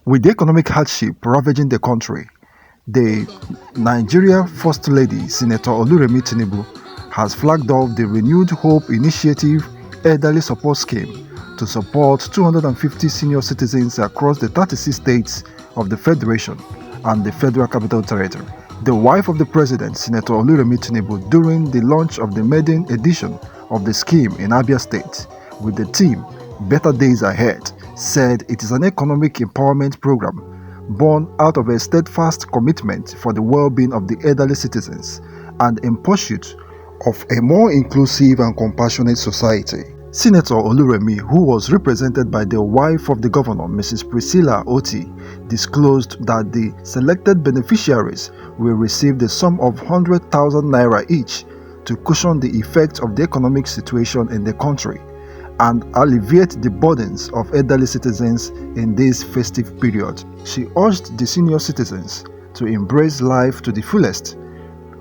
With the economic hardship ravaging the country, the Nigeria First Lady, Senator Oluremi Tinubu, has flagged off the Renewed Hope Initiative Elderly Support Scheme to support 250 senior citizens across the 36 states of the Federation and the Federal Capital Territory. The wife of the President, Senator Oluremi Tinubu, during the launch of the maiden edition of the scheme in Abia State with the theme Better Days Ahead, said it is an economic empowerment program born out of a steadfast commitment for the well-being of the elderly citizens and in pursuit of a more inclusive and compassionate society. Senator Oluremi, who was represented by the wife of the governor, Mrs. Priscilla Oti, disclosed that the selected beneficiaries will receive the sum of 100,000 naira each to cushion the effects of the economic situation in the country and alleviate the burdens of elderly citizens in this festive period. She urged the senior citizens to embrace life to the fullest,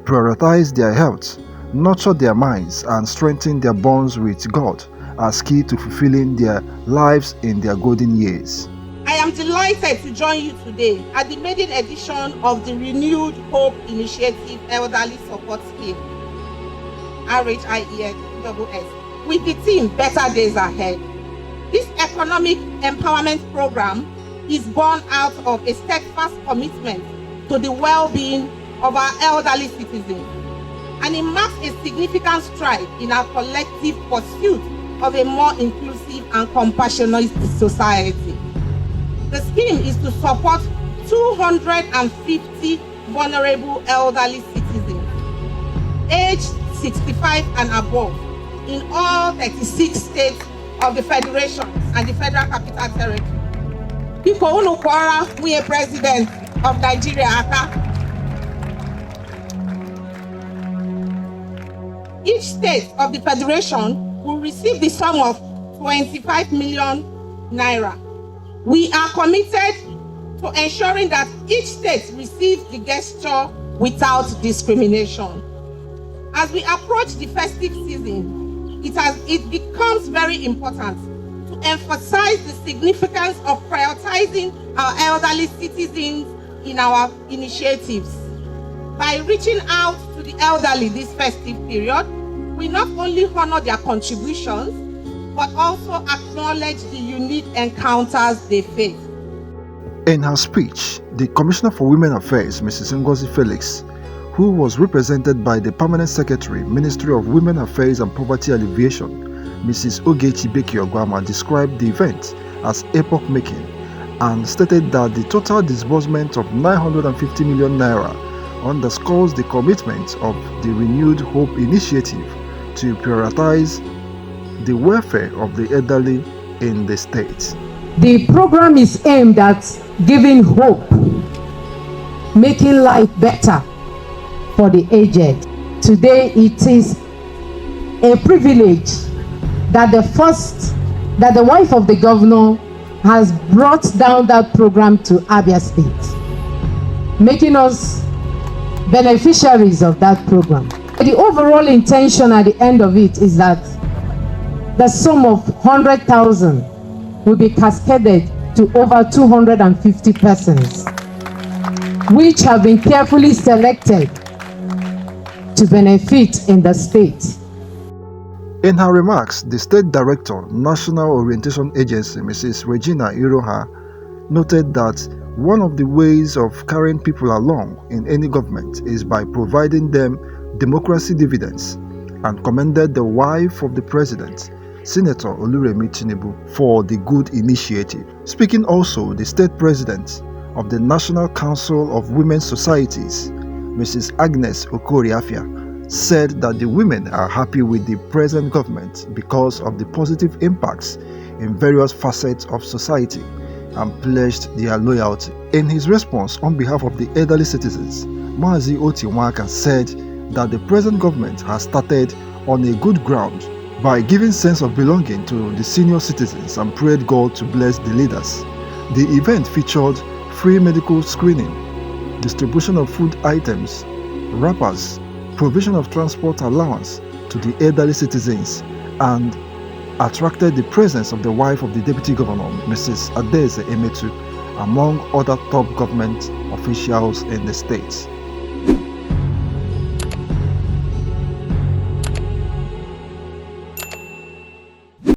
prioritize their health, nurture their minds, and strengthen their bonds with God as key to fulfilling their lives in their golden years. I am delighted to join you today at the maiden edition of the Renewed Hope Initiative Elderly Support Scheme, RHIESSS, with the theme Better Days Ahead. This economic empowerment program is born out of a steadfast commitment to the well-being of our elderly citizens, and it marks a significant stride in our collective pursuit of a more inclusive and compassionate society. The scheme is to support 250 vulnerable elderly citizens aged 65 and above in all 36 states of the Federation and the Federal Capital Territory. Biko unu kwara we President of Nigeria aka. Each state of the Federation will receive the sum of 25 million naira. We are committed to ensuring that each state receives the gesture without discrimination. As we approach the festive season, it becomes very important to emphasize the significance of prioritizing our elderly citizens in our initiatives. By reaching out to the elderly this festive period, we not only honor their contributions, but also acknowledge the unique encounters they face. In her speech, the Commissioner for Women Affairs, Mrs. Ngozi Felix, who was represented by the Permanent Secretary, Ministry of Women Affairs and Poverty Alleviation, Mrs. Ogechi Beki-Ogwama, described the event as epoch-making and stated that the total disbursement of 950 million naira underscores the commitment of the Renewed Hope Initiative to prioritize the welfare of the elderly in the state. The program is aimed at giving hope, making life better for the aged. Today it is a privilege that the wife of the governor has brought down that program to Abia State, making us beneficiaries of that program. The overall intention at the end of it is that the sum of 100,000 will be cascaded to over 250 persons, which have been carefully selected to benefit in the state. In her remarks, the State Director, National Orientation Agency, Mrs. Regina Iroha, noted that one of the ways of carrying people along in any government is by providing them democracy dividends, and commended the wife of the President, Senator Oluremi Tinubu, for the good initiative. Speaking also, the State President of the National Council of Women's Societies, Mrs. Agnes Okoriafia, said that the women are happy with the present government because of the positive impacts in various facets of society and pledged their loyalty. In his response on behalf of the elderly citizens, Mazi Otiwaka said that the present government has started on a good ground by giving sense of belonging to the senior citizens and prayed God to bless the leaders. The event featured free medical screening, distribution of food items, wrappers, provision of transport allowance to the elderly citizens, and attracted the presence of the wife of the Deputy Governor, Mrs. Adeze Emetu, among other top government officials in the state.